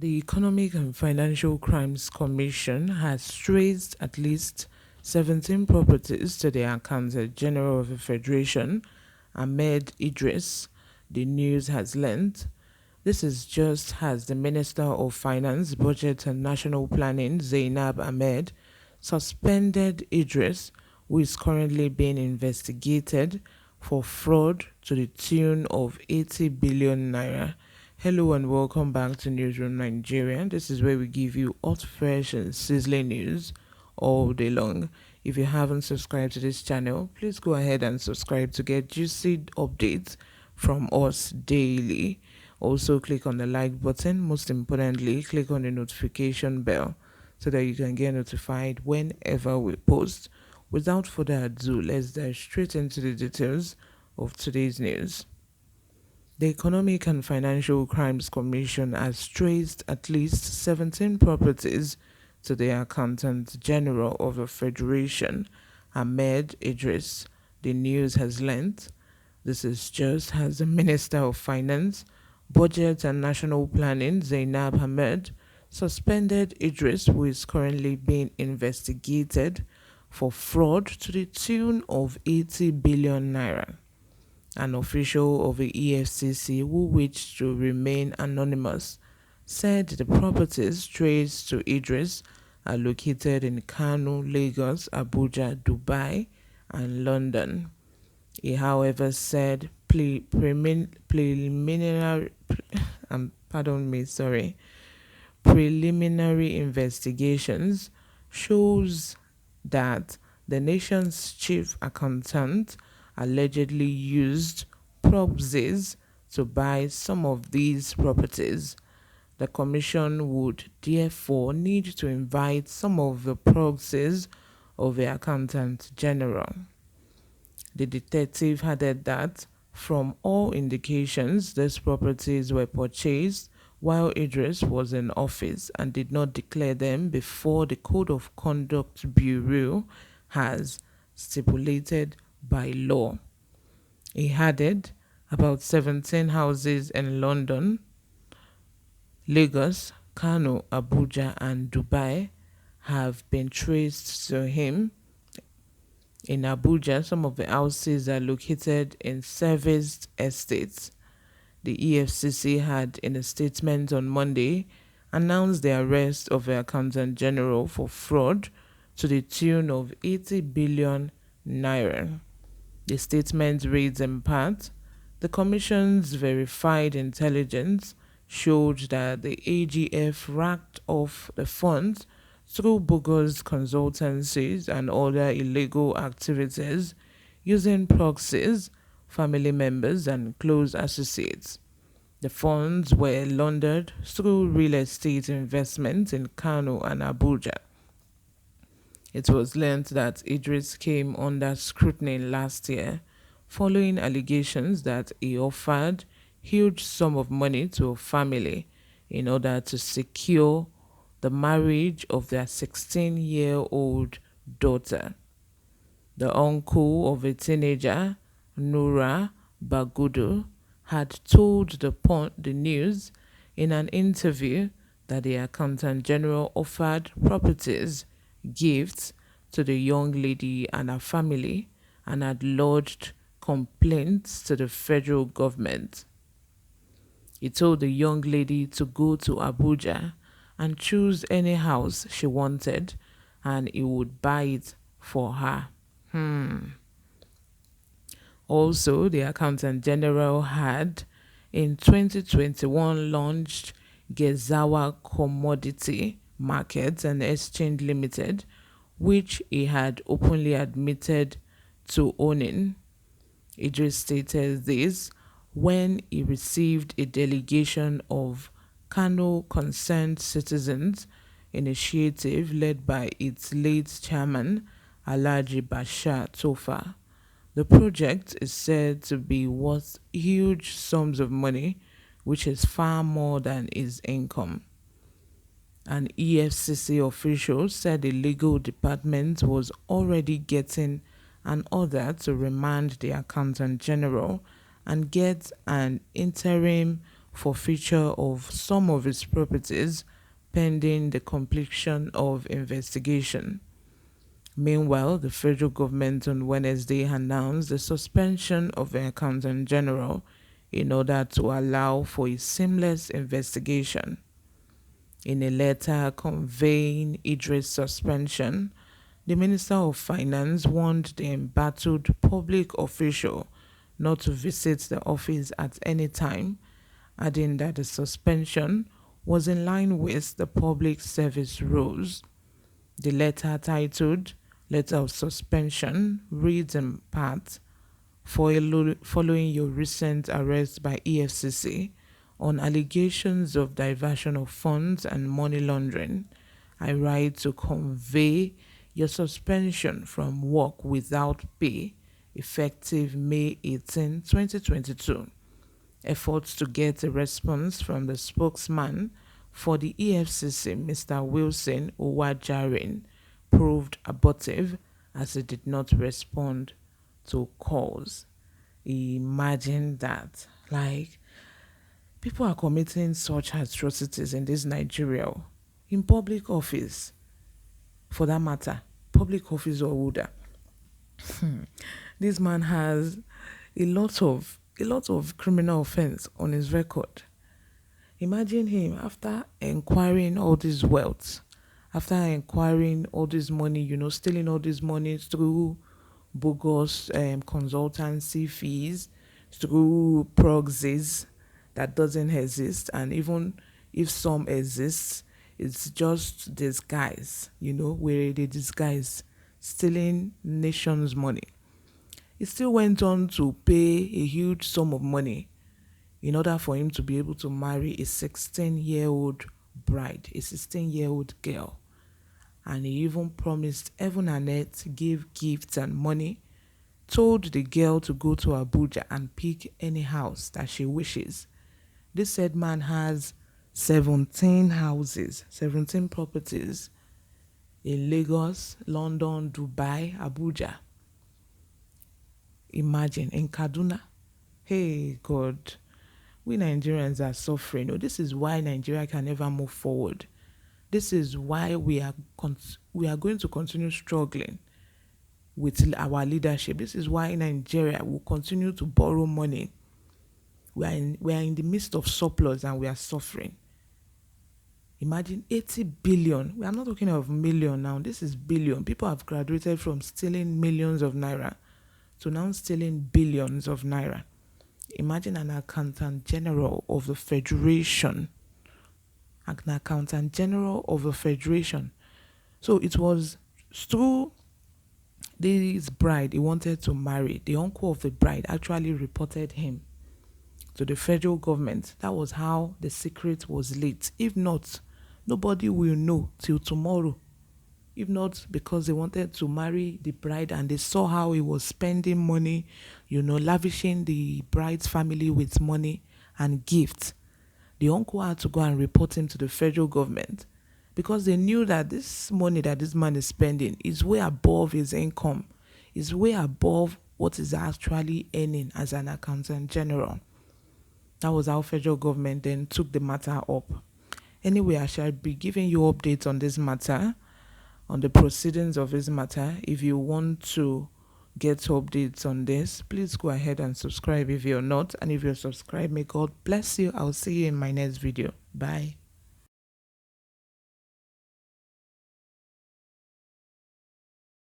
The Economic and Financial Crimes Commission has traced at least 17 properties to the Accountant General of the Federation, Ahmed Idris, the news has learnt. This is just as the Minister of Finance, Budget and National Planning, Zainab Ahmed, suspended Idris, who is currently being investigated for fraud to the tune of 80 billion naira. Hello and welcome back to Newsroom Nigeria. This is where we give you hot, fresh, and sizzling news all day long. If you haven't subscribed to this channel, please go ahead and subscribe to get juicy updates from us daily. Also, click on the like button. Most importantly, click on the notification bell so that you can get notified whenever we post. Without further ado, let's dive straight into the details of today's news. The Economic and Financial Crimes Commission has traced at least 17 properties to the Accountant General of the Federation, Ahmed Idris. The news has learnt. This is just as the Minister of Finance, Budget and National Planning, Zainab Ahmed, suspended Idris, who is currently being investigated for fraud to the tune of 80 billion naira. An official of the Efcc, who wished to remain anonymous, said the properties traced to Idris are located in Kano, Lagos, Abuja, Dubai, and London. He, however, said preliminary, preliminary investigations shows that the nation's chief accountant allegedly used proxies to buy some of these properties. The commission would therefore need to invite some of the proxies of the accountant general. The detective added that from all indications, these properties were purchased while Idris was in office and did not declare them before the Code of Conduct Bureau has stipulated by law. He added about 17 houses in London, Lagos, Kano, Abuja, and Dubai have been traced to him. In Abuja, some of the houses are located in serviced estates. The EFCC had, in a statement on Monday, announced the arrest of the Accountant General for fraud to the tune of 80 billion naira. The statement reads in part, the Commission's verified intelligence showed that the AGF racked off the funds through bogus consultancies and other illegal activities using proxies, family members, and close associates. The funds were laundered through real estate investments in Kano and Abuja. It was learned that Idris came under scrutiny last year following allegations that he offered huge sum of money to a family in order to secure the marriage of their 16-year-old daughter. The uncle of a teenager, Nura Bagudu, had told the news in an interview that the accountant general offered properties, gifts to the young lady and her family and had lodged complaints to the federal government. He told the young lady to go to Abuja and choose any house she wanted and he would buy it for her. Also, the Accountant General had in 2021 launched Gezawa Commodity Markets and Exchange Limited, which he had openly admitted to owning. Idris stated this when he received a delegation of Kano Concerned Citizens initiative led by its late chairman, Alhaji Bashar Tofa. The project is said to be worth huge sums of money, which is far more than his income. An EFCC official said the legal department was already getting an order to remand the accountant general and get an interim forfeiture of some of his properties pending the completion of investigation. Meanwhile, the federal government on Wednesday announced the suspension of the Accountant General in order to allow for a seamless investigation. In a letter conveying Idris' suspension, the Minister of Finance warned the embattled public official not to visit the office at any time, adding that the suspension was in line with the public service rules. The letter, titled Letter of Suspension, reads in part: following your recent arrest by Efcc on allegations of diversion of funds and money laundering, I write to convey your suspension from work without pay effective May 18, 2022. Efforts to get a response from the spokesman for the EFCC, Mr. Wilson Owajarin, proved abortive as he did not respond to calls. Imagine that. Like, people are committing such atrocities in this Nigeria, in public office, for that matter, public office or older. This man has a lot of criminal offense on his record. Imagine him after acquiring all this wealth, after acquiring all this money, stealing all this money through bogus consultancy fees, through proxies that doesn't exist, and even if some exists, it's just disguise, where they disguise stealing nations' money. He still went on to pay a huge sum of money in order for him to be able to marry a 16-year-old bride, a 16-year-old girl. And he even promised heaven and earth, gave gifts and money, told the girl to go to Abuja and pick any house that she wishes. This said man has 17 houses, 17 properties in Lagos, London, Dubai, Abuja. Imagine, in Kaduna. Hey, God, we Nigerians are suffering. This is why Nigeria can never move forward. This is why we are going to continue struggling with our leadership. This is why Nigeria will continue to borrow money. We are in the midst of surplus and we are suffering. Imagine 80 billion. We are not talking of million now. This is billion. People have graduated from stealing millions of naira to now stealing billions of naira. Imagine an accountant general of the federation. An accountant general of the federation. So it was through this bride he wanted to marry. The uncle of the bride actually reported him to the federal government. That was how the secret was leaked. If not, nobody will know till tomorrow. If not, because they wanted to marry the bride and they saw how he was spending money, lavishing the bride's family with money and gifts. The uncle had to go and report him to the federal government because they knew that this money that this man is spending is way above his income, is way above what he's actually earning as an accountant general. That was how federal government then took the matter up. Anyway, I shall be giving you updates on this matter, on the proceedings of this matter. If you want to get updates on this, please go ahead and subscribe if you're not. And if you're subscribed, may God bless you. I'll see you in my next video. Bye.